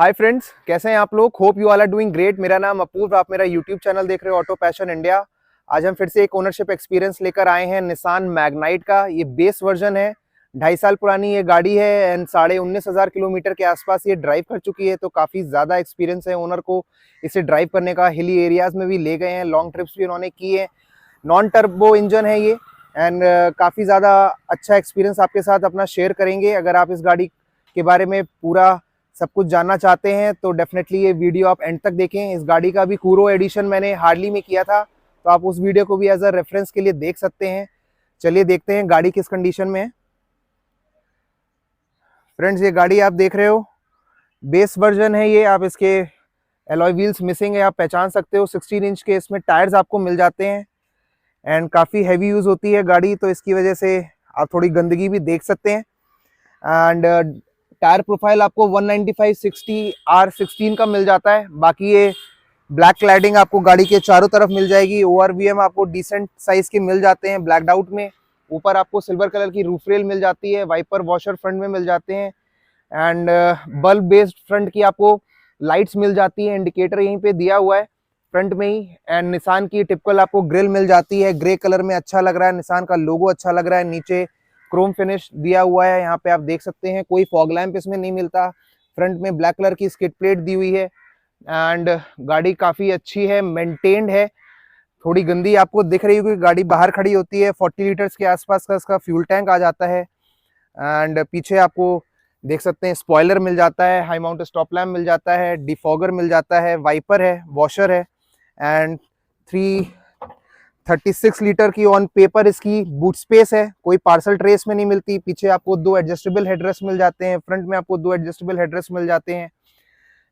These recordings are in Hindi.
हाय फ्रेंड्स, कैसे हैं आप लोग। Hope you all are doing great. मेरा नाम अपूर्व, आप मेरा यूट्यूब चैनल देख रहे हो ऑटो पैशन इंडिया। आज हम फिर से एक ओनरशिप एक्सपीरियंस लेकर आए हैं निसान मैग्नाइट का। ये बेस वर्जन है, 2.5 साल पुरानी ये गाड़ी है एंड 19,500 किलोमीटर के आसपास ये ड्राइव कर चुकी है। तो काफ़ी ज़्यादा एक्सपीरियंस है ओनर को इसे ड्राइव करने का। हिली एरियाज़ में भी ले गए हैं, लॉन्ग ट्रिप्स भी उन्होंने की है। नॉन टर्बो इंजन है ये एंड काफ़ी ज़्यादा अच्छा एक्सपीरियंस आपके साथ अपना शेयर करेंगे। अगर आप इस गाड़ी के बारे में पूरा सब कुछ जानना चाहते हैं तो डेफिनेटली ये वीडियो आप एंड तक देखें। इस गाड़ी का भी कूरो एडिशन मैंने हार्डली में किया था, तो आप उस वीडियो को भी एज अ रेफरेंस के लिए देख सकते हैं। चलिए देखते हैं गाड़ी किस कंडीशन में है। फ्रेंड्स, ये गाड़ी आप देख रहे हो, बेस वर्जन है ये। आप इसके एलॉय व्हील्स मिसिंग है, आप पहचान सकते हो। 16 इंच के इसमें टायर्स आपको मिल जाते हैं एंड काफ़ी हैवी यूज़ होती है गाड़ी, तो इसकी वजह से आप थोड़ी गंदगी भी देख सकते हैं। एंड टायर प्रोफाइल आपको 195/60 R16 का मिल जाता है। बाकी ये ब्लैक क्लैडिंग आपको गाड़ी के चारों तरफ मिल जाएगी। ORVM आपको डिसेंट साइज के मिल जाते हैं ब्लैक्ड आउट में। ऊपर आपको सिल्वर कलर की रूफ रेल मिल जाती है, वाइपर वॉशर फ्रंट में मिल जाते हैं एंड बल्ब बेस्ड फ्रंट की आपको लाइट्स मिल जाती है। इंडिकेटर यहीं पे दिया हुआ है फ्रंट में ही। एंड निसान की टिपिकल आपको ग्रिल मिल जाती है, ग्रे कलर में अच्छा लग रहा है। निसान का लोगो अच्छा लग रहा है, नीचे क्रोम फिनिश दिया हुआ है, यहाँ पे आप देख सकते हैं। कोई फॉग लैंप इसमें नहीं मिलता। फ्रंट में ब्लैक कलर की स्किड प्लेट दी हुई है एंड गाड़ी काफ़ी अच्छी है, मेंटेन्ड है। थोड़ी गंदी आपको दिख रही होगी, गाड़ी बाहर खड़ी होती है। 40 लीटर्स के आसपास का इसका फ्यूल टैंक आ जाता है एंड पीछे आपको देख सकते हैं स्पॉइलर मिल जाता है, हाई माउंट स्टॉप लैम्प मिल जाता है, डिफॉगर मिल जाता है, वाइपर है, वॉशर है एंड 36 लीटर की ऑन पेपर इसकी बूट स्पेस है। कोई पार्सल ट्रेस में नहीं मिलती। पीछे आपको 2 एडजस्टेबल हेडरेस्ट मिल जाते हैं, फ्रंट में आपको 2 एडजस्टेबल हेडरेस्ट मिल जाते हैं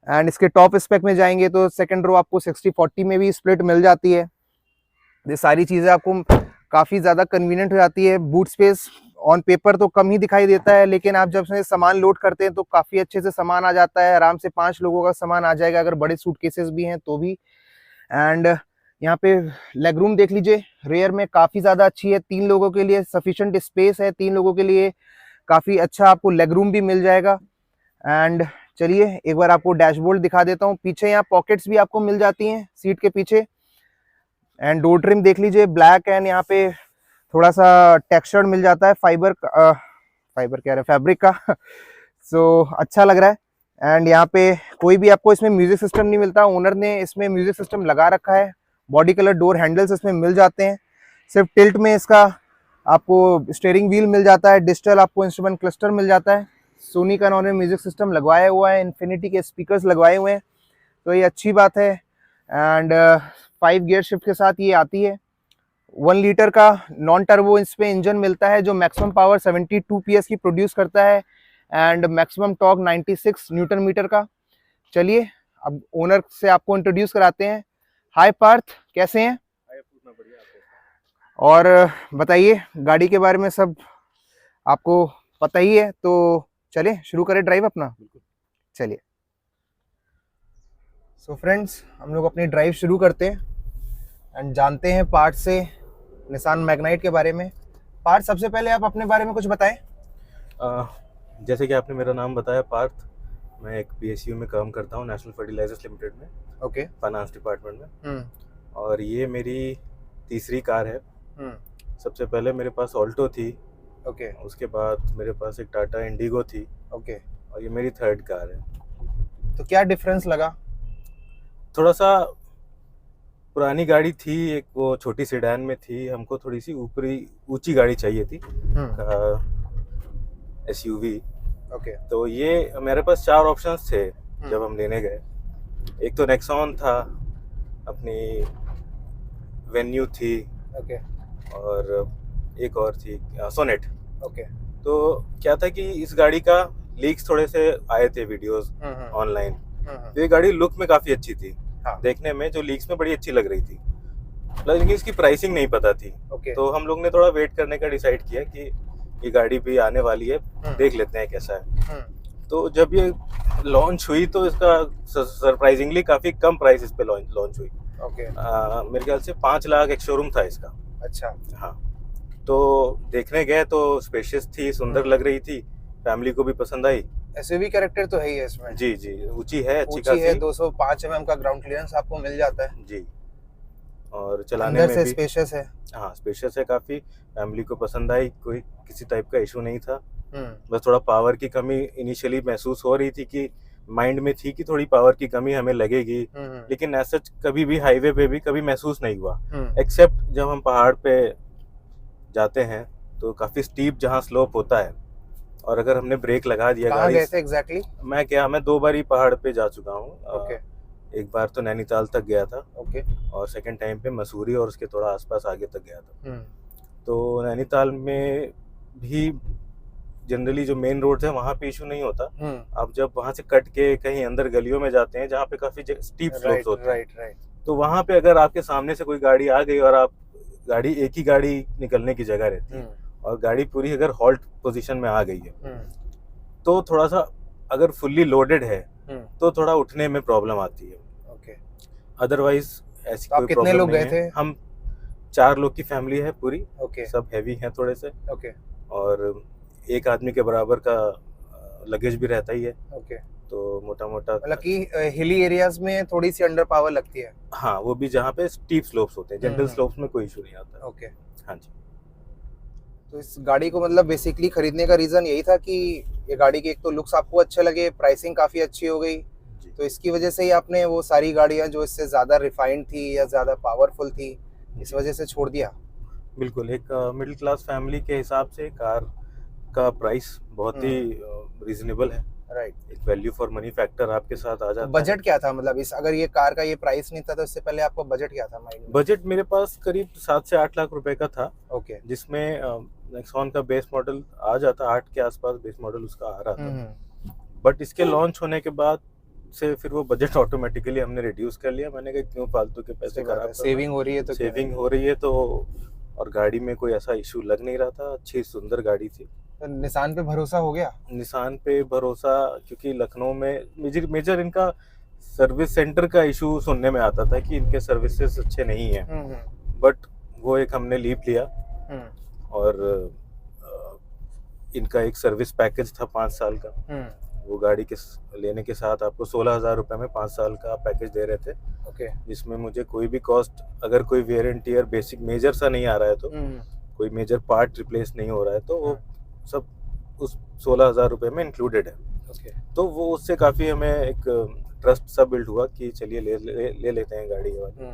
एंड इसके टॉप स्पेक में जाएंगे तो सेकंड रो आपको 60/40 में भी स्प्लिट मिल जाती है। ये सारी चीज़ें आपको काफ़ी ज़्यादा कन्वीनियंट हो जाती है। बूट स्पेस ऑन पेपर तो कम ही दिखाई देता है, लेकिन आप जब से सामान लोड करते हैं तो काफ़ी अच्छे से सामान आ जाता है। आराम से 5 लोगों का सामान आ जाएगा, अगर बड़े सूटकेसेस भी हैं तो भी। एंड यहाँ पे लेग रूम देख लीजिए, रेयर में काफ़ी ज़्यादा अच्छी है। 3 लोगों के लिए सफिशिएंट स्पेस है, 3 लोगों के लिए काफ़ी अच्छा आपको लेग रूम भी मिल जाएगा। एंड चलिए एक बार आपको डैशबोर्ड दिखा देता हूँ। पीछे यहाँ पॉकेट्स भी आपको मिल जाती हैं सीट के पीछे। एंड डोर ट्रिम देख लीजिए, ब्लैक एंड यहाँ पे थोड़ा सा टेक्सचर मिल जाता है फैब्रिक का सो अच्छा लग रहा है। एंड यहाँ पे कोई भी आपको इसमें म्यूजिक सिस्टम नहीं मिलता, ओनर ने इसमें म्यूजिक सिस्टम लगा रखा है। बॉडी कलर डोर हैंडल्स इसमें मिल जाते हैं। सिर्फ टिल्ट में इसका आपको स्टीयरिंग व्हील मिल जाता है, डिजिटल आपको इंस्ट्रूमेंट क्लस्टर मिल जाता है। सोनी का इन्होंने म्यूजिक सिस्टम लगवाया हुआ है, इन्फिनिटी के स्पीकर्स लगवाए हुए हैं, तो ये अच्छी बात है। एंड 5 गियर शिफ्ट के साथ ये आती है। 1 लीटर का नॉन टर्बो इस पे इंजन मिलता है जो मैक्सिमम पावर 72 PS की प्रोड्यूस करता है and maximum torque 96 newton metre का। चलिए अब ओनर से आपको इंट्रोड्यूस कराते हैं। हाय पार्थ, कैसे हैं? और बताइए, गाड़ी के बारे में सब आपको पता ही है, तो चलिए शुरू करें ड्राइव अपना। चलिए सो फ्रेंड्स, हम लोग अपनी ड्राइव शुरू करते हैं एंड जानते हैं पार्थ से निसान मैग्नाइट के बारे में। पार्थ, सबसे पहले आप अपने बारे में कुछ बताएं। जैसे कि आपने मेरा नाम बताया पार्थ, मैं एक PSU में काम करता हूँ, नेशनल फर्टिलाइजर्स लिमिटेड में। ओके। फाइनेंस डिपार्टमेंट में। और ये मेरी तीसरी कार है। सबसे पहले मेरे पास ऑल्टो थी। ओके। उसके बाद मेरे पास एक टाटा इंडिगो थी। ओके। और ये मेरी थर्ड कार है। तो क्या डिफरेंस लगा? थोड़ा सा पुरानी गाड़ी थी, एक वो छोटी सेडान में थी, हमको थोड़ी सी ऊंची गाड़ी चाहिए थी, SUV। ओके। तो ये मेरे पास 4 ऑप्शंस थे जब हम लेने गए। एक तो नेक्सॉन था, अपनी वेन्यू थी, ओके, और एक और थी सोनेट। ओके। तो क्या था कि इस गाड़ी का लीक्स थोड़े से आए थे वीडियोस ऑनलाइन। तो ये गाड़ी लुक में काफ़ी अच्छी थी। हाँ। देखने में जो लीक्स में बड़ी अच्छी लग रही थी, लेकिन इसकी प्राइसिंग नहीं पता थी। तो हम लोग ने थोड़ा वेट करने का डिसाइड किया कि ये गाड़ी भी आने वाली है, देख लेते हैं कैसा है। तो जब ये लॉन्च हुई तो इसका सरप्राइजिंगली काफ़ी कम प्राइस इस पे लॉन्च हुई। मेरे ख्याल से 5 लाख एक शोरूम था इसका। अच्छा। हाँ, तो देखने गए तो स्पेशियस थी, सुंदर लग रही थी, फैमिली को भी पसंद आई। एसयूवी कैरेक्टर तो है ही है इसमें। जी जी, ऊंची है, अच्छी ऊंची है, खासी। 205 mm का ग्राउंड क्लियरेंस आपको मिल जाता है। जी, और चलाने अंदर में से भी स्पेशियस है। हाँ स्पेशियस है काफी। फैमिली को पसंद आई, कोई किसी टाइप का इशू नहीं था। हम्म बस थोड़ा पावर की कमी इनिशियली महसूस हो रही थी, कि माइंड में थी कि थोड़ी पावर की कमी हमें लगेगी, हम्म लेकिन ऐसा कभी भी हाईवे पे भी कभी महसूस नहीं हुआ। हम्म। एक्सेप्ट जब हम पहाड़ पे जाते हैं तो काफी स्टीप जहाँ स्लोप होता है, और अगर हमने ब्रेक लगा दिया कहाँ गाड़ी। गए थे एग्जैक्टली? मैं 2 बार ही पहाड़ पे जा चुका हूँ। ओके एक बार तो नैनीताल तक गया था, ओके। और सेकंड टाइम पे मसूरी और उसके थोड़ा आसपास आगे तक गया था। हम्म तो नैनीताल में भी जनरली जो मेन रोड है वहाँ पे इशू नहीं होता। आप जब वहाँ से कट के कहीं अंदर गलियों में जाते हैं जहाँ पे काफी स्टीप स्लोप्स होते हैं, राइट। तो वहाँ पे अगर आपके सामने से कोई गाड़ी आ गई और आप एक ही गाड़ी निकलने की जगह रहती है, और गाड़ी पूरी अगर हॉल्ट पोजीशन में आ गई है, तो थोड़ा सा अगर फुल्ली लोडेड है तो थोड़ा उठने में प्रॉब्लम आती है। ओके। अदरवाइज ऐसी तो आप कोई कितने प्रॉब्लम लोग नहीं गए थे? है। हम 4 लोग की फैमिली है पूरी। ओके सब हैवी हैं थोड़े से, ओके और एक आदमी के बराबर का लगेज भी रहता ही है, ओके। तो मोटा मोटा मतलब कि हिली एरियाज में थोड़ी सी अंडर पावर लगती है। हाँ, वो भी जहाँ पे स्टीप स्लोप्स होते हैं, जेंटल हम्म। स्लोप्स में कोई इशू नहीं आता। ओके। हाँ जी। तो इस गाड़ी को मतलब बेसिकली खरीदने का रीजन यही था कि ये गाड़ी के एक तो लुक्स आपको अच्छे लगे, प्राइसिंग काफी अच्छी हो गई, जी। तो इसकी वजह से ही आपने वो सारी गाड़ियां जो इससे ज्यादा रिफाइंड थी या ज्यादा पावरफुल थी, इस वजह से छोड़ दिया? बिल्कुल, एक मिडिल क्लास फैमिली के हिसाब से कार का प्राइस बहुत ही रीजनेबल है। राइट। एक वैल्यू फॉर मनी फैक्टर आपके साथ आ जाता है। बजट क्या था, मतलब इस अगर ये कार का ये प्राइस नहीं था तो इससे पहले आपका बजट क्या था माइंड में? बजट मेरे पास करीब 7 से 8 लाख रुपए का था, ओके। जिसमें नेक्सॉन का बेस मॉडल आ जाता, 8 के आसपास बेस मॉडल उसका आ रहा था। हम्म। बट इसके लॉन्च होने के बाद से फिर वो बजट ऑटोमेटिकली हमने रिड्यूस कर लिया। मैंने कहा क्यों फालतू के पैसे खराब करना, सेविंग हो रही है तो क्या है? सेविंग हो रही है तो। और गाड़ी में कोई ऐसा इशू लग नहीं रहा था, अच्छी सुंदर गाड़ी थी। तो निसान पे भरोसा हो गया? निसान पे भरोसा, क्योंकि लखनऊ में मेजर इनका सर्विस सेंटर का इशू सुनने में आता था कि इनके सर्विसेज अच्छे नहीं हैं। बट वो एक हमने लीप लिया, और इनका एक सर्विस पैकेज था 5 साल का। वो गाड़ी के लेने के साथ आपको 16,000 रुपए में 5 साल का पैकेज दे रहे थे। ओके। जिसमें मुझे कोई भी कॉस्ट, अगर कोई wear and tear basic major सा नहीं आ रहा है, तो कोई मेजर पार्ट रिप्लेस नहीं हो रहा है, तो वो सब उस 16,000 रुपए में इंक्लूडेड है। ओके। तो वो उससे काफ़ी हमें एक ट्रस्ट सा बिल्ड हुआ कि चलिए ले लेते हैं गाड़ी वाली।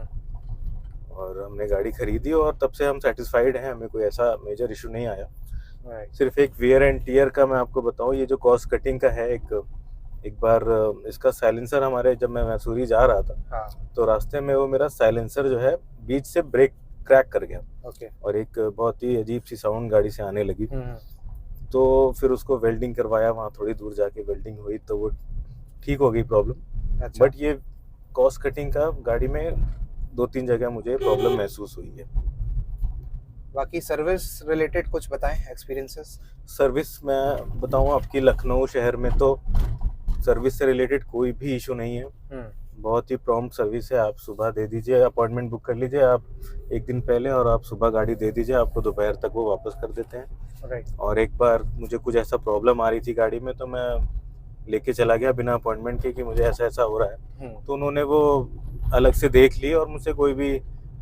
और हमने गाड़ी खरीदी, और तब से हम सेटिस्फाइड हैं, हमें कोई ऐसा मेजर इशू नहीं आया। सिर्फ एक वेयर एंड टियर का मैं आपको बताऊं, ये जो कॉस्ट कटिंग का है, एक बार इसका साइलेंसर हमारे, जब मैं मैसूरी जा रहा था, तो रास्ते में वो मेरा साइलेंसर जो है बीच से ब्रेक क्रैक कर गया। ओके। और एक बहुत ही अजीब सी साउंड गाड़ी से आने लगी। तो फिर उसको वेल्डिंग करवाया, वहाँ थोड़ी दूर जाके वेल्डिंग हुई, तो वो ठीक हो गई प्रॉब्लम। अच्छा। बट ये कॉस्ट कटिंग का गाड़ी में 2-3 जगह मुझे प्रॉब्लम महसूस हुई है। बाकी सर्विस रिलेटेड कुछ बताएं, एक्सपीरियंसेस? सर्विस मैं बताऊं, आपकी लखनऊ शहर में तो सर्विस से रिलेटेड कोई भी इशू नहीं है। बहुत ही प्रॉम्प्ट सर्विस है। आप सुबह दे दीजिए, अपॉइंटमेंट बुक कर लीजिए आप एक दिन पहले, और आप सुबह गाड़ी दे दीजिए, आपको दोपहर तक वो वापस कर देते हैं। राइट। और एक बार मुझे कुछ ऐसा प्रॉब्लम आ रही थी गाड़ी में, तो मैं लेके चला गया बिना अपॉइंटमेंट के कि मुझे ऐसा ऐसा हो रहा है, तो उन्होंने वो अलग से देख ली, और मुझसे कोई भी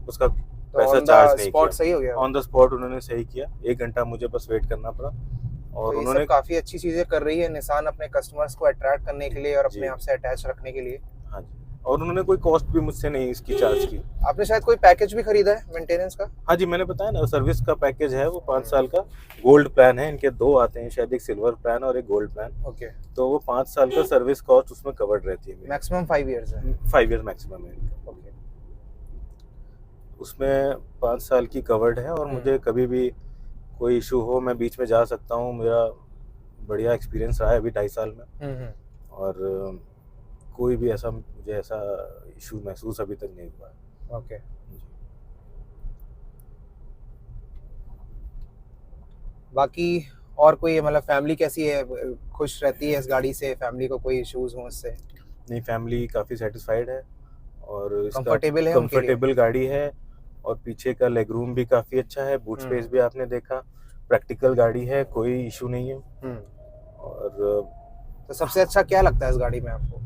उसका पैसा चार्ज नहीं किया। सही हो गया? ऑन द स्पॉट उन्होंने सही किया। 1 घंटा मुझे बस वेट करना पड़ा। और तो उन्होंने काफी अच्छी चीजें कर रही है निसान अपने कस्टमर्स को अट्रैक्ट करने के लिए और अपने आप से अटैच रखने के लिए। हाँ जी। और उन्होंने कोई कॉस्ट भी मुझसे नहीं इसकी चार्ज की। आपने शायद कोई पैकेज भी खरीदा है मेंटेनेंस का? हाँ जी, मैंने बताया ना, सर्विस का पैकेज है वो 5 साल का। गोल्ड प्लान है, इनके 2 आते हैं शायद, एक सिल्वर प्लान और एक गोल्ड प्लान। ओके। तो वो 5 साल का सर्विस कॉस्ट उसमें कवर्ड रहती है। मैक्सिमम 5 इयर्स है? 5 इयर्स मैक्सिमम है इनका। ओके। उसमें 5 साल की कवर्ड है, और मुझे कभी भी कोई इशू हो मैं बीच में जा सकता हूँ। मेरा बढ़िया एक्सपीरियंस रहा है अभी 2.5 साल में, और कोई भी ऐसा मुझे ऐसा इशू महसूस अभी तक नहीं हुआ है। ओके। बाकी और कोई मतलब फैमिली कैसी है, खुश रहती है इस गाड़ी से? फैमिली को कोई इश्यूज हो इससे? नहीं, फैमिली काफ़ी सेटिस्फाइड है, और कंफर्टेबल है, कंफर्टेबल गाड़ी है, और पीछे का लेग रूम भी काफ़ी अच्छा है, बूट स्पेस भी आपने देखा, प्रैक्टिकल गाड़ी है, कोई इशू नहीं है। और तो सबसे अच्छा क्या लगता है इस गाड़ी में आपको?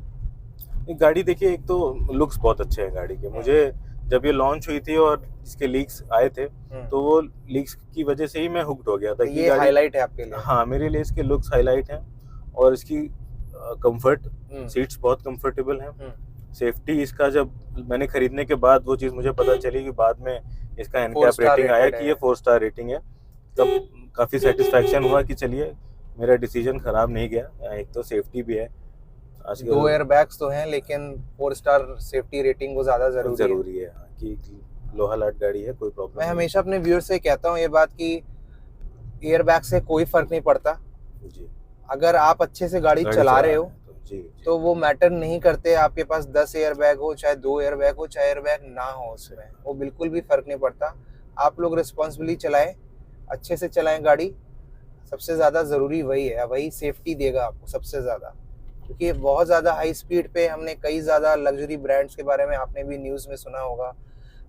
एक गाड़ी देखिए, एक तो लुक्स बहुत अच्छे हैं गाड़ी के। मुझे जब ये लॉन्च हुई थी और इसके लीक्स आए थे, तो वो लीक्स की वजह से ही मैं हुक्ड हो गया था तो कि ये गाड़ी, हाईलाइट है आपके लिए? हाँ मेरे लिए इसके लुक्स हाईलाइट हैं। और इसकी कंफर्ट, सीट्स बहुत कंफर्टेबल हैं। सेफ्टी इसका, जब मैंने खरीदने के बाद वो चीज़ मुझे पता चली कि बाद में इसका एनकैप रेटिंग आया कि ये 4 स्टार रेटिंग है, तब काफ़ी सेटिस्फैक्शन हुआ कि चलिए मेरा डिसीजन खराब नहीं गया। एक तो सेफ्टी भी है, आजकल 2 एयरबैग्स तो हैं, लेकिन 4 स्टार सेफ्टी रेटिंग वो ज़्यादा जरूरी है, हाँ, कि लोहा लाट गाड़ी है, कोई प्रॉब्लम मैं नहीं। हमेशा अपने व्यूअर से कहता हूँ ये बात कि एयरबैग से कोई फर्क नहीं पड़ता। जी, अगर आप अच्छे से गाड़ी चला रहे हो जी, तो वो मैटर नहीं करते आपके पास 10 एयरबैग हो, चाहे 2 एयरबैग हो, चाहे एयरबैग ना हो, उसमें वो बिल्कुल भी फर्क नहीं पड़ता। आप लोग रिस्पॉन्सिबली चलाएं, अच्छे से चलाएं गाड़ी, सबसे ज़्यादा ज़रूरी वही है, वही सेफ्टी देगा आपको सबसे ज़्यादा। क्योंकि बहुत ज़्यादा हाई स्पीड पे हमने कई ज़्यादा लग्जरी ब्रांड्स के बारे में आपने भी न्यूज़ में सुना होगा,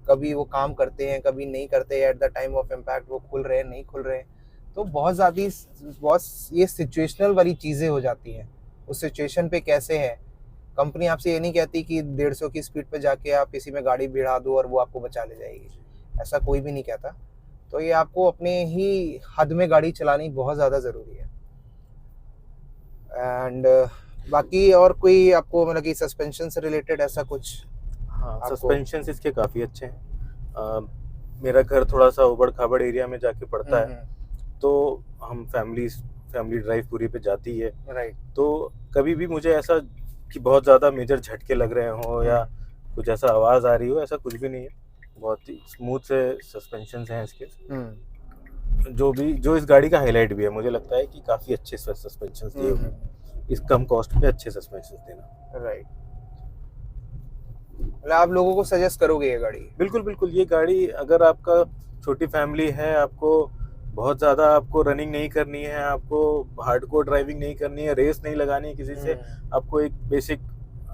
कभी वो काम करते हैं कभी नहीं करते, at the time of impact वो खुल रहे हैं नहीं खुल रहे हैं। तो बहुत ये सिचुएशनल वाली चीज़ें हो जाती हैं। उस सिचुएशन पे कैसे है, कंपनी आपसे ये नहीं कहती कि 150 की स्पीड पे जाके आप किसी में गाड़ी भिड़ा दो और वो आपको बचा ले जाएगी, ऐसा कोई भी नहीं कहता। तो ये आपको अपने ही हद में गाड़ी चलानी बहुत ज़्यादा ज़रूरी है। एंड बाकी और कोई आपको मतलब कि सस्पेंशन से रिलेटेड ऐसा कुछ? हाँ, सस्पेंशन इसके काफ़ी अच्छे हैं। मेरा घर थोड़ा सा उबड़ खाबड़ एरिया में जाके पड़ता है, तो हम फैमिली ड्राइव पूरी पे जाती है, राइट। तो कभी भी मुझे ऐसा कि बहुत ज़्यादा मेजर झटके लग रहे हो या कुछ ऐसा आवाज़ आ रही हो, ऐसा कुछ भी नहीं है। बहुत ही स्मूथ से सस्पेंशन हैं इसके। जो इस गाड़ी का हाईलाइट भी है, मुझे लगता है कि काफ़ी अच्छे सस्पेंशन दिए हुए हैं। इस कम कॉस्ट पे अच्छे सस्पेंशन देना। राइट। मतलब आप लोगों को सजेस्ट करोगे ये गाड़ी? बिल्कुल बिल्कुल, ये गाड़ी अगर आपका छोटी फैमिली है, आपको बहुत ज़्यादा आपको रनिंग नहीं करनी है, आपको हार्डकोर ड्राइविंग नहीं करनी है, रेस नहीं लगानी है किसी से, आपको एक बेसिक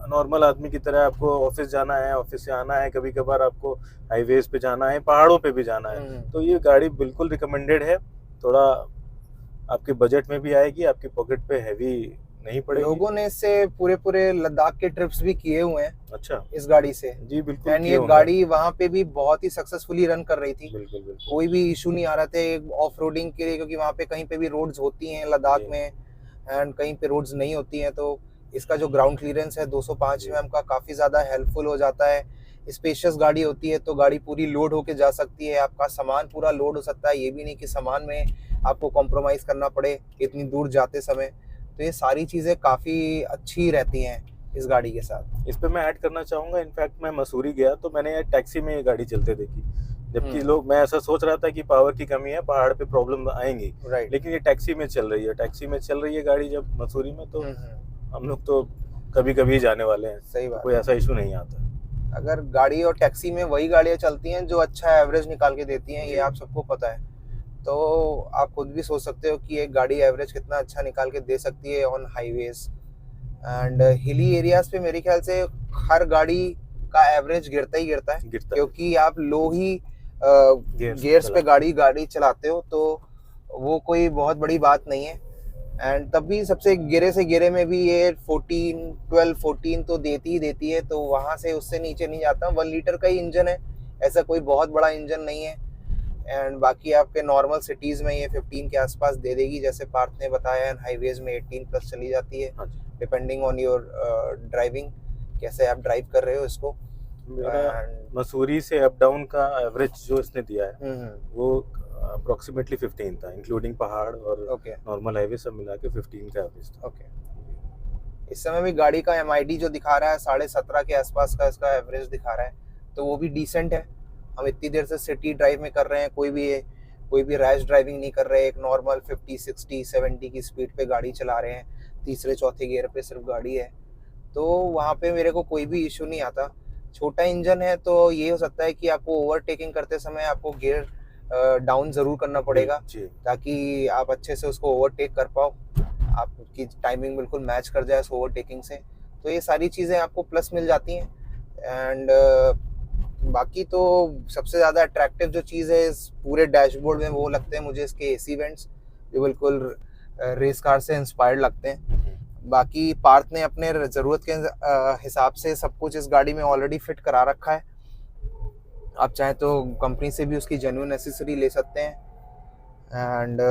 नॉर्मल आदमी की तरह आपको ऑफिस जाना है, ऑफिस से आना है, कभी कभार आपको हाईवेज पे जाना है, पहाड़ों पे भी जाना है, तो ये गाड़ी बिल्कुल रिकमेंडेड है। थोड़ा आपके बजट में भी आएगी, आपकी पॉकेट पे हैवी नहीं पड़ेगी। लोगों ने इससे पूरे लद्दाख के ट्रिप्स भी किए हुए हैं। अच्छा। इस गाड़ी से? जी बिल्कुल। एंड ये गाड़ी वहाँ पे भी बहुत ही सक्सेसफुली रन कर रही थी। बिल्कुल बिल्कुल। कोई भी इशू नहीं आ रहा थे ऑफ रोडिंग के लिए, क्योंकि वहाँ पे कहीं पे भी रोड्स होती हैं लद्दाख में एंड कहीं पे रोड्स नहीं होती हैं, तो इसका जो ग्राउंड क्लियरेंस है 205 mm का काफ़ी ज़्यादा हेल्पफुल हो जाता है। स्पेशियस गाड़ी होती है तो गाड़ी पूरी लोड होके जा सकती है, आपका सामान पूरा लोड हो सकता है, ये भी नहीं कि सामान में आपको कॉम्प्रोमाइज करना पड़े इतनी दूर जाते समय। तो ये सारी चीज़ें काफ़ी अच्छी रहती हैं इस गाड़ी के साथ। इस पे मैं ऐड करना चाहूँगा, इनफैक्ट मैं मसूरी गया तो मैंने टैक्सी में ये गाड़ी चलते देखी, जबकि लोग, मैं ऐसा सोच रहा था कि पावर की कमी है, पहाड़ पे प्रॉब्लम आएंगी, लेकिन ये टैक्सी में चल रही है गाड़ी जब मसूरी में, तो हम लोग तो कभी कभी जाने वाले हैं। सही बात, कोई ऐसा इशू नहीं आता। अगर गाड़ी और टैक्सी में वही गाड़ियाँ चलती हैं जो अच्छा एवरेज निकाल के देती हैं, ये आप सबको पता है, तो आप खुद भी सोच सकते हो कि एक गाड़ी एवरेज कितना अच्छा निकाल के दे सकती है on highways. And hilly areas पे मेरे ख्याल से हर गाड़ी का एवरेज गिरता ही गिरता है, क्योंकि आप लो ही गियर्स पे गाड़ी चलाते हो, तो वो कोई बहुत बड़ी बात नहीं है। एंड तब भी सबसे गिरे से गिरे में भी ये 14 तो देती है, तो वहाँ से उससे नीचे नहीं जाता। 1 लीटर का ही इंजन है, ऐसा कोई बहुत बड़ा इंजन नहीं है। एंड बाकी आपके नॉर्मल सिटीज़ में ये 15 के आसपास दे देगी, जैसे पार्थ ने बताया, एंड हाईवेज में 18+ चली जाती है, डिपेंडिंग ऑन योर ड्राइविंग, कैसे आप ड्राइव कर रहे हो इसको। मसूरी से अप डाउन का एवरेज जो इसने दिया है वो अप्रोक्सीमेटली 15 था, इंक्लूडिंग पहाड़ और नॉर्मल हाईवे सब मिला के 15 का एवरेज था। इस समय भी गाड़ी का MID जो दिखा रहा है 17.5 के आसपास का इसका एवरेज दिखा रहा है, तो वो भी डिसेंट है। हम इतनी देर से सिटी ड्राइव में कर रहे हैं, कोई भी रैश ड्राइविंग नहीं कर रहे, एक नॉर्मल 50, 60, 70 की स्पीड पे गाड़ी चला रहे हैं, तीसरे चौथे गियर पे सिर्फ गाड़ी है, तो वहाँ पे मेरे को कोई भी इशू नहीं आता। छोटा इंजन है तो ये हो सकता है कि आपको ओवरटेकिंग करते समय आपको गियर डाउन ज़रूर करना पड़ेगा, ताकि आप अच्छे से उसको ओवरटेक कर पाओ, आपकी टाइमिंग बिल्कुल मैच कर जाए उस ओवरटेकिंग से। तो ये सारी चीज़ें आपको प्लस मिल जाती हैं। एंड बाकी तो सबसे ज़्यादा अट्रैक्टिव जो चीज़ है इस पूरे डैशबोर्ड में वो लगते हैं मुझे इसके AC वेंट्स, जो बिल्कुल रेस कार से इंस्पायर्ड लगते हैं। बाकी पार्थ ने अपने ज़रूरत के हिसाब से सब कुछ इस गाड़ी में ऑलरेडी फिट करा रखा है। आप चाहें तो कंपनी से भी उसकी जेन्युइन एसेसरी ले सकते हैं। एंड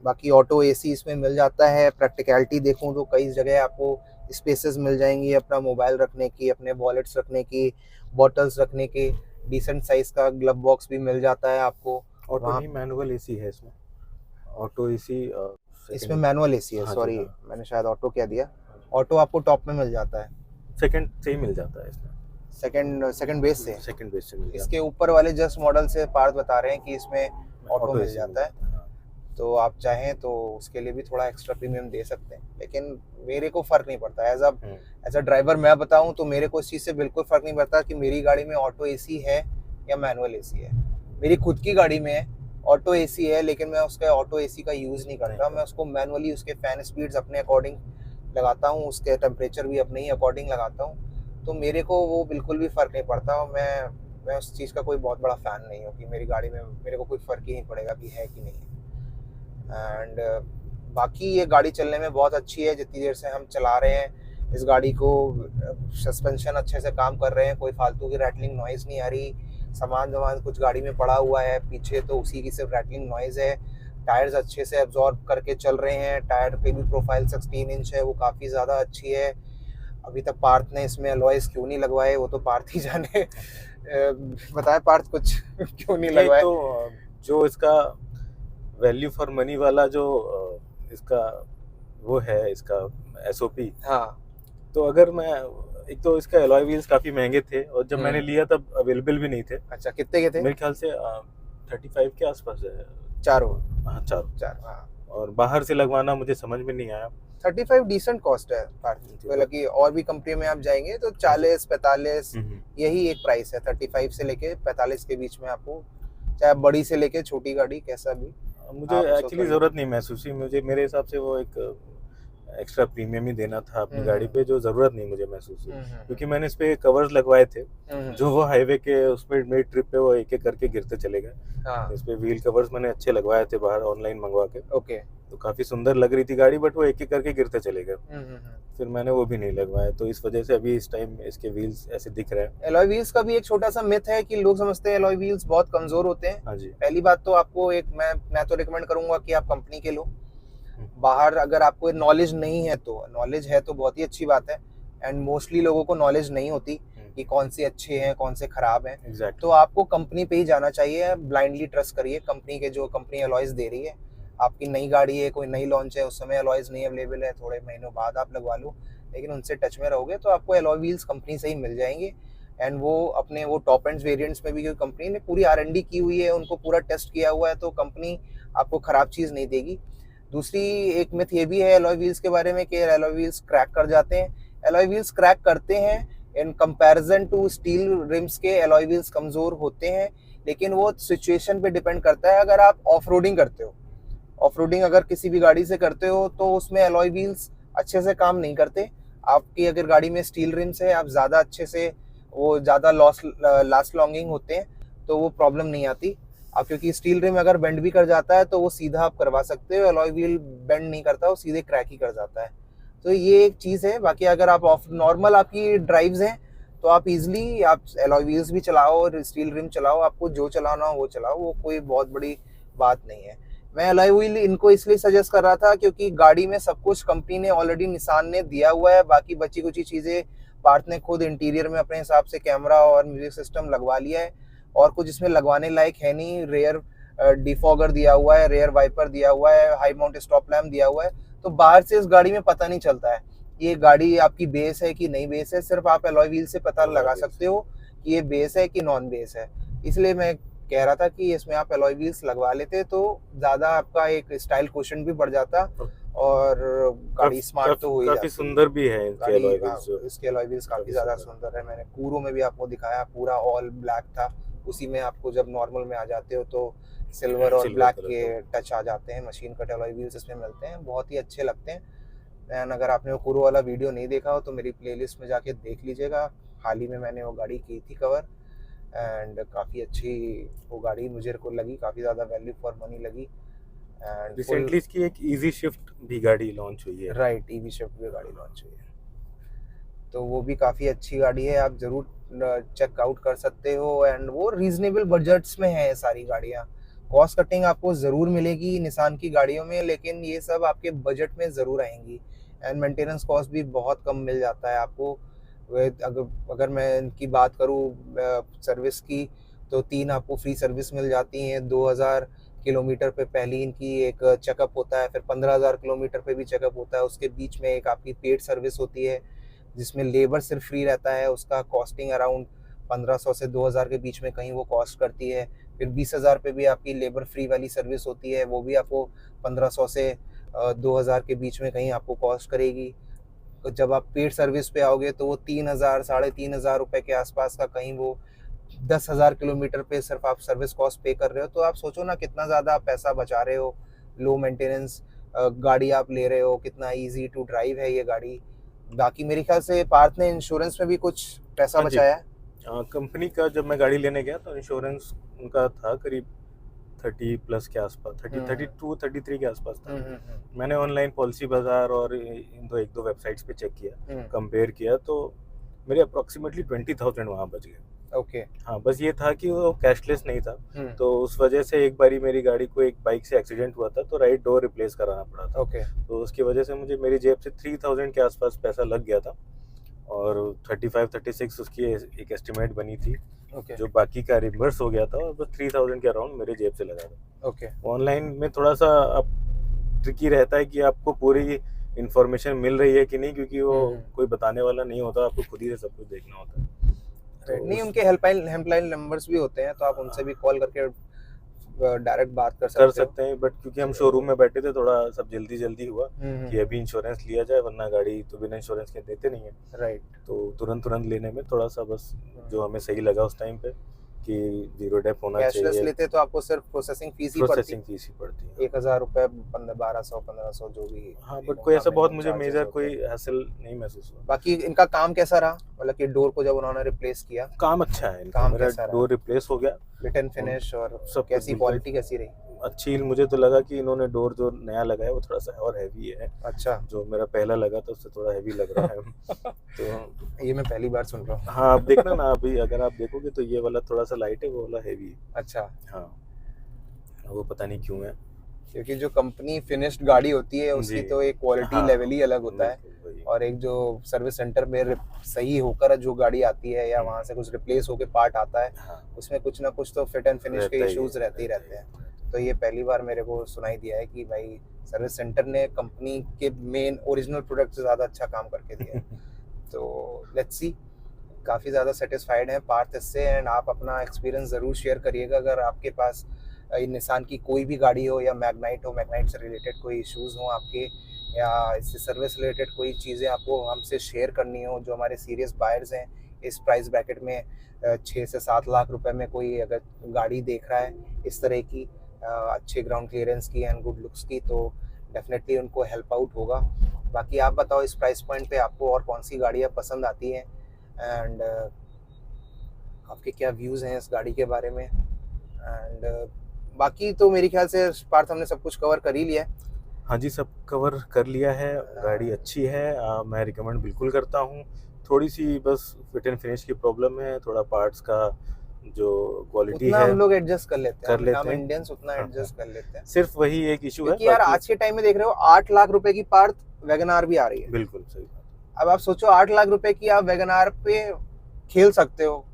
बाकी ऑटो एसी इसमें मिल जाता है। प्रैक्टिकलिटी देखूं तो कई जगह आपको स्पेसेस मिल जाएंगी अपना मोबाइल रखने की, अपने वॉलेट्स रखने की, बॉटल्स रखने की। डिसेंट साइज का ग्लव बॉक्स भी मिल जाता है आपको। ऑटो नहीं, मैनुअल एसी है इसमें। ऑटो एसी इसमें मैनुअल एसी है, सॉरी मैंने शायद ऑटो कह दिया। ऑटो आपको टॉप में मिल जाता है, सेकंड से ही मिल जाता है इसमें, सेकंड बेस से। सेकंड बेस से मिल जाता है। इसके ऊपर वाले जस्ट मॉडल से पार्थ बता रहे हैं कि इसमें ऑटो मिल AC जाता है। तो आप चाहें तो उसके लिए भी थोड़ा एक्स्ट्रा प्रीमियम दे सकते हैं, लेकिन मेरे को फर्क नहीं पड़ता। एज अ ड्राइवर मैं बताऊं तो मेरे को इस चीज़ से बिल्कुल फर्क नहीं पड़ता कि मेरी गाड़ी में ऑटो एसी है या मैनुअल एसी है। मेरी खुद की गाड़ी में ऑटो एसी है, लेकिन मैं उसका ऑटो एसी का यूज़ नहीं करता। मैं उसको मैनुअली उसके फैन स्पीड्स अपने अकॉर्डिंग लगाता हूँ, उसके टेम्परेचर भी अपने ही अकॉर्डिंग लगाता हूँ। तो मेरे को वो बिल्कुल भी फ़र्क नहीं पड़ता। मैं उस चीज़ का कोई बहुत बड़ा फ़ैन नहीं हूँ कि मेरी गाड़ी में मेरे को कोई फ़र्क ही नहीं पड़ेगा कि है कि नहीं है। एंड बाकी ये गाड़ी चलने में बहुत अच्छी है। जितनी देर से हम चला रहे हैं इस गाड़ी को, सस्पेंशन अच्छे से काम कर रहे हैं, कोई फालतू की रैटलिंग नॉइज़ नहीं आ रही। सामान कुछ गाड़ी में पड़ा हुआ है पीछे तो उसी की सिर्फ रैटलिंग नॉइज़ है। टायर्स अच्छे से एब्जॉर्ब करके चल रहे हैं। टायर पे भी प्रोफाइल 16 इंच है, वो काफ़ी ज़्यादा अच्छी है। अभी तक पार्थ ने इसमें अलॉयज क्यों नहीं लगवाए वो तो पार्थ ही जाने। बताए पार्थ कुछ क्यों नहीं लगवाए? तो जो इसका वैल्यू फॉर मनी वाला जो इसका वो है, इसका एसओपी। हाँ, तो अगर मैं, एक तो इसका एलॉय व्हील्स काफी महंगे थे और जब मैंने लिया तब अवेलेबल भी नहीं थे। अच्छा, कितने के थे? मेरे ख्याल से 35 के आसपास है। चारों? हाँ, चार। हाँ। और बाहर से लगवाना मुझे समझ में नहीं आया। 35 डिसेंट कॉस्ट है मतलब कि और भी कंपनी में आप जाएंगे तो 40-45 यही एक प्राइस है। 35 से लेके 45 के बीच में आपको, चाहे बड़ी से लेके छोटी गाड़ी कैसा भी। मुझे एक्चुअली जरूरत नहीं महसूस हुई। मुझे मेरे हिसाब से वो एक एक्स्ट्रा प्रीमियम ही देना था अपनी गाड़ी पे, जो जरूरत नहीं मुझे महसूस हुई। क्योंकि मैंने इस पे कवर्स लगवाए थे जो वो हाईवे के उसमें मेरी ट्रिप पे वो एक एक करके गिरते चले गए। हाँ। इस पे व्हील कवर्स मैंने अच्छे लगवाए थे बाहर ऑनलाइन मंगवा के। ओके, तो काफी सुंदर लग रही थी गाड़ी, बट वो एक एक करके गिरते चले गए। फिर मैंने वो भी नहीं लगवाए, तो इस वजह से अभी इस टाइम इसके व्हील्स ऐसे दिख रहे हैं। एलॉय व्हील्स का भी एक छोटा सा मिथ है कि लोग समझते हैं एलॉय व्हील्स बहुत कमजोर होते हैं। हाँ जी। पहली बात तो आपको एक मैं तो रिकमेंड करूंगा कि आप कंपनी के लो। बाहर अगर आपको नॉलेज नहीं है तो, नॉलेज है तो बहुत ही अच्छी बात है। एंड मोस्टली लोगों को नॉलेज नहीं होती कि कौन से अच्छे हैं कौन से खराब हैं। तो आपको कंपनी पे ही जाना चाहिए। ब्लाइंडली ट्रस्ट करिए कंपनी के, जो कंपनी अलॉयज दे रही है। आपकी नई गाड़ी है, कोई नई लॉन्च है, उस समय अलॉयज नहीं अवेलेबल है, थोड़े महीनों बाद आप लगवा लो, लेकिन उनसे टच में रहोगे तो आपको अलॉय व्हील्स कंपनी से ही मिल जाएंगे। एंड वो अपने वो टॉप एंड वेरिएंट्स में भी कंपनी ने पूरी R&D की हुई है, उनको पूरा टेस्ट किया हुआ है, तो कंपनी आपको खराब चीज़ नहीं देगी। दूसरी एक मिथ ये भी है एलॉय व्हील्स के बारे में कि एलॉय व्हील्स क्रैक कर जाते हैं। एलॉय व्हील्स क्रैक करते हैं in comparison to steel rims के। एलॉय व्हील्स कमज़ोर होते हैं, लेकिन वो सिचुएशन पे डिपेंड करता है। अगर आप ऑफ रोडिंग करते हो, ऑफ रोडिंग अगर किसी भी गाड़ी से करते हो तो उसमें एलॉय व्हील्स अच्छे से काम नहीं करते। आपकी अगर गाड़ी में स्टील रिम्स है, आप ज़्यादा अच्छे से, वो ज़्यादा लास्ट लॉन्गिंग होते हैं, तो वो प्रॉब्लम नहीं आती। अब क्योंकि स्टील रिम अगर बेंड भी कर जाता है तो वो सीधा आप करवा सकते हो, एलॉय व्हील बेंड नहीं करता, वो सीधे क्रैक ही कर जाता है। तो ये एक चीज़ है। बाकी अगर आप ऑफ नॉर्मल आपकी ड्राइव्स हैं तो आप इजीली आप एलॉय व्हील्स भी चलाओ और स्टील रिम चलाओ, आपको जो चलाना हो वो चलाओ, वो कोई बहुत बड़ी बात नहीं है। मैं एलॉय व्हील इनको इसलिए सजेस्ट कर रहा था क्योंकि गाड़ी में सब कुछ कंपनी ने ऑलरेडी, निसान ने दिया हुआ है। बाकी बची कुछ चीज़ें पार्थ ने खुद इंटीरियर में अपने हिसाब से कैमरा और म्यूजिक सिस्टम लगवा लिया है, और कुछ इसमें लगवाने लायक है नहीं। रेयर डिफॉगर दिया हुआ है, रेयर वाइपर दिया हुआ है, हाई माउंट स्टॉप लैम्प दिया हुआ है, तो बाहर से इस गाड़ी में पता नहीं चलता है ये गाड़ी आपकी बेस है कि नहीं बेस है। सिर्फ आप एलॉय व्हील से पता लगा सकते हो कि ये बेस है कि नॉन बेस है। इसलिए मैं कह रहा था कि इसमें आप एलॉय व्हील्स लगवा लेते तो ज़्यादा आपका एक स्टाइल क्वेश्चन भी बढ़ जाता और गाड़ी स्मार्ट तो हुई। काफी सुंदर भी है इसके एलॉय व्हील्स। इसके एलॉय व्हील्स काफी ज्यादा सुंदर है। मैंने कूरो में भी आपको दिखाया, पूरा ऑल ब्लैक था, उसी में आपको जब नॉर्मल में आ जाते हो तो सिल्वर और ब्लैक के टच आ जाते हैं। मशीन कट एलॉय व्हील्स इसमें मिलते हैं, बहुत ही अच्छे लगते हैं। एंड अगर आपने वो कूरो वाला वीडियो नहीं देखा हो तो मेरी प्लेलिस्ट में जाके देख लीजिएगा। हाल ही में मैंने वो गाड़ी की थी कवर, एंड काफ़ी अच्छी वो गाड़ी मुझे को लगी, काफ़ी ज़्यादा वैल्यू फॉर मनी लगी। एंड रिसेंटली इसकी एक इजी शिफ्ट भी गाड़ी लॉन्च हुई है। राइट, ईवी शिफ्ट भी गाड़ी लॉन्च हुई है, तो वो भी काफ़ी अच्छी गाड़ी है, आप ज़रूर चेकआउट कर सकते हो। एंड वो रीजनेबल बजट्स में है ये सारी गाड़ियाँ। कॉस्ट कटिंग आपको ज़रूर मिलेगी निसान की गाड़ियों में, लेकिन ये सब आपके बजट में ज़रूर आएंगी। एंड मेंटेनेंस कॉस्ट भी बहुत कम मिल जाता है आपको। अगर मैं इनकी बात करूँ सर्विस की, तो 3 आपको फ्री सर्विस मिल जाती हैं। 2000 किलोमीटर पे पहली इनकी एक चेकअप होता है, फिर 15,000 किलोमीटर पे भी चेकअप होता है। उसके बीच में एक आपकी पेड सर्विस होती है जिसमें लेबर सिर्फ फ्री रहता है, उसका कॉस्टिंग अराउंड 1500 से 2000 के बीच में कहीं वो कॉस्ट करती है। फिर 20,000 पे भी आपकी लेबर फ्री वाली सर्विस होती है, वो भी आपको 1500 से 2000 के बीच में कहीं आपको कॉस्ट करेगी। तो जब आप पेड सर्विस पे आओगे तो वो 3000 3,500 रुपए के आसपास का, कहीं वो 10,000 किलोमीटर पे सिर्फ आप सर्विस कॉस्ट पे कर रहे हो। तो आप सोचो ना कितना ज़्यादा आप पैसा बचा रहे हो। लो मेंटेनेंस गाड़ी आप ले रहे हो, कितना इजी टू ड्राइव है ये गाड़ी। बाकी मेरे ख्याल से पार्थ ने इंश्योरेंस में भी कुछ पैसा हाँ जी। बचाया है। कंपनी का जब मैं गाड़ी लेने गया तो इंश्योरेंस उनका था करीब 30 प्लस के आसपास, 32 33 के आसपास था। मैंने ऑनलाइन पॉलिसी बाजार और एक दो वेबसाइट्स पे चेक किया, कंपेयर किया, तो मेरे अप्रोक्सीमेटली 20,000 वहाँ बच गए। ओके। हाँ, बस ये था कि वो कैशलेस नहीं था, तो उस वजह से एक बारी मेरी गाड़ी को एक बाइक से एक्सीडेंट हुआ था, तो राइट डोर रिप्लेस कराना पड़ा था। ओके। तो उसकी वजह से मुझे मेरी जेब से 3000 के आसपास पैसा लग गया था, और 35-36 उसकी एक एस्टिमेट बनी थी। ओके। जो बाकी का रिवर्स हो गया था, और बस 3000 के अराउंड मेरे जेब से लगा था। ओके। ऑनलाइन में थोड़ा सा अब ट्रिकी रहता है कि आपको पूरी इंफॉर्मेशन मिल रही है कि नहीं, क्योंकि वो कोई बताने वाला नहीं होता, आपको खुद ही से सब कुछ देखना होता है। तो नहीं, उनके हेल्पलाइन नंबर्स भी होते हैं, तो आप उनसे भी कॉल करके डायरेक्ट बात कर सकते हैं। बट क्योंकि हम शोरूम में बैठे थे, थोड़ा सब जल्दी हुआ कि अभी इंश्योरेंस लिया जाए, वरना गाड़ी तो बिना इंश्योरेंस के देते नहीं है। राइट। तो तुरंत लेने में थोड़ा सा बस जो हमें सही लगा उस टाइम पे कि जीरो डेप होना चाहिए। कैशलेस लेते तो आपको सिर्फ प्रोसेसिंग फीस ही पड़ती है 1,000 रुपए, 1200-1500 जो भी। हाँ, बट कोई ऐसा बहुत मुझे मेजर कोई हैसल नहीं महसूस हुआ। बाकी इनका काम कैसा रहा, मतलब कि डोर को जब उन्होंने रिप्लेस किया? काम अच्छा है इनका, मेरा डोर रिप्लेस हो गया। फिट एंड फिनिश और सब कैसी क्वालिटी कैसी रही? अच्छी। मुझे तो लगा कि इन्होंने डोर जो नया लगाया वो थोड़ा सा और हैवी है। अच्छा। जो मेरा पहला लगा तो उससे थोड़ा हैवी लग रहा है। तो ये मैं पहली बार सुन रहा हूँ। हाँ, आप देखना ना, अभी अगर आप देखोगे तो ये वाला थोड़ा सा लाइट है, वो वाला हैवी है। अच्छा। हाँ, वो पता नहीं क्यों है, क्योंकि जो कंपनी फिनिश्ड गाड़ी होती है उसकी तो एक क्वालिटी लेवल ही अलग होता है, और एक जो सर्विस सेंटर में सही होकर जो गाड़ी आती है या वहाँ से कुछ रिप्लेस होकर पार्ट आता है, उसमें कुछ ना कुछ तो फिट एंड फिनिश के इश्यूज रहते ही रहते हैं। तो ये पहली बार मेरे को सुनाई दिया है कि भाई सर्विस सेंटर ने कंपनी के मेन ओरिजिनल प्रोडक्ट से ज़्यादा अच्छा काम करके दिया है। तो लेट्स सी, काफ़ी ज़्यादा सेटिस्फाइड हैं पार्थ इससे। एंड आप अपना एक्सपीरियंस ज़रूर शेयर करिएगा अगर आपके पास निसान की कोई भी गाड़ी हो, या मैग्नाइट हो, मैग्नाइट से रिलेटेड कोई इश्यूज़ हो आपके, या इससे सर्विस रिलेटेड कोई चीज़ें आपको हमसे शेयर करनी हो। जो हमारे सीरियस बायर्स हैं इस प्राइस ब्रैकेट में 6 से 7 लाख रुपए में कोई अगर गाड़ी देख रहा है इस तरह की अच्छे ग्राउंड क्लियरेंस की एंड गुड लुक्स की, तो डेफिनेटली उनको हेल्प आउट होगा। बाकी आप बताओ इस प्राइस पॉइंट पे आपको और कौन सी गाड़ियाँ पसंद आती हैं, एंड आपके क्या व्यूज़ हैं इस गाड़ी के बारे में। एंड बाकी तो मेरे ख्याल से पार्थ हमने सब कुछ कवर कर ही लिया है। हाँ जी, सब कवर कर लिया है। गाड़ी अच्छी है, मैं रिकमेंड बिल्कुल करता हूँ। थोड़ी सी बस फिट एंड फिनिश की प्रॉब्लम है, थोड़ा पार्ट्स का जो क्वालिटी है हम लोग एडजस्ट कर लेते हैं, हम हैं। इंडियंस उतना एडजस्ट कर लेते हैं। सिर्फ वही एक इशू है कि यार आज के टाइम में देख रहे हो 8 लाख रुपए की पार्थ वैगनआर भी आ रही है। बिल्कुल सही। अब आप सोचो 8 लाख रुपए की आप वैगनआर पे खेल सकते हो,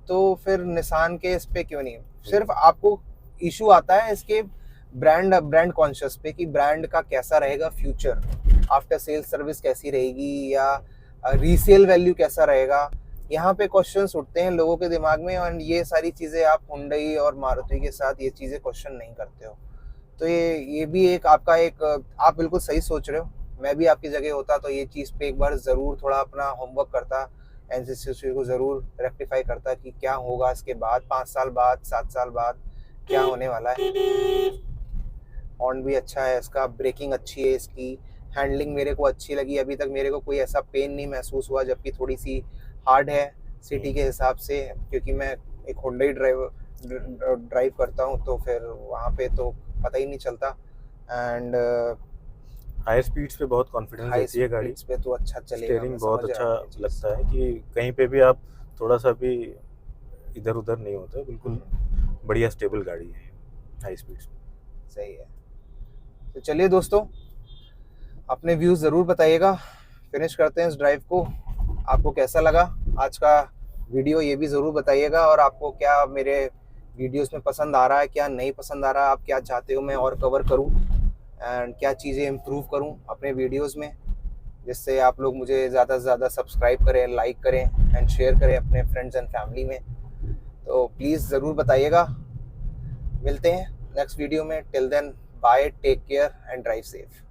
तो फिर निसान के इस पे क्यों नहीं? सिर्फ आपको इशू आता है इसके ब्रांड कॉन्शियस पे कि ब्रांड का कैसा रहेगा फ्यूचर, आफ्टर सेल्स सर्विस कैसी रहेगी, या रीसेल वैल्यू कैसा रहेगा। यहाँ पे क्वेश्चंस उठते हैं लोगों के दिमाग में, और ये सारी चीज़ें आप हुंडई और मारुति के साथ ये चीज़ें क्वेश्चन नहीं करते हो। तो ये भी एक आपका एक, आप बिल्कुल सही सोच रहे हो। मैं भी आपकी जगह होता तो ये चीज़ पे एक बार ज़रूर थोड़ा अपना होमवर्क करता, एनसीसी को ज़रूर रेक्टिफाई करता कि क्या होगा इसके बाद, 5 साल बाद, 7 साल बाद क्या होने वाला है। हॉर्न भी अच्छा है इसका, ब्रेकिंग अच्छी है इसकी, हैंडलिंग मेरे को अच्छी लगी। अभी तक मेरे को कोई ऐसा पेन नहीं महसूस हुआ, जबकि थोड़ी सी हार्ड है सिटी के हिसाब से, क्योंकि मैं एक हुंडई ड्राइव करता हूँ, तो फिर वहाँ पे तो पता ही नहीं चलता। एंड हाई स्पीड्स पे बहुत कॉन्फिडेंस हाई देती है गाड़ी। स्पीड्स पे तो अच्छा चलेगा, स्टीयरिंग मैं बहुत समझ अच्छा रहा हूँ ये चीज़। लगता है कि कहीं पे भी आप थोड़ा सा भी इधर उधर नहीं होता, बिल्कुल बढ़िया स्टेबल गाड़ी है हाई स्पीड्स। सही है। तो चलिए दोस्तों, अपने व्यूज़ ज़रूर बताइएगा। फिनिश करते हैं इस ड्राइव को। आपको कैसा लगा आज का वीडियो, ये भी ज़रूर बताइएगा। और आपको क्या मेरे वीडियोस में पसंद आ रहा है, क्या नहीं पसंद आ रहा है, आप क्या चाहते हो मैं और कवर करूं, एंड क्या चीज़ें इम्प्रूव करूं अपने वीडियोस में, जिससे आप लोग मुझे ज़्यादा से ज़्यादा सब्सक्राइब करें, लाइक करें एंड शेयर करें अपने फ्रेंड्स एंड फैमिली में। तो प्लीज़ ज़रूर बताइएगा। मिलते हैं नेक्स्ट वीडियो में। Till then bye, take care and drive safe.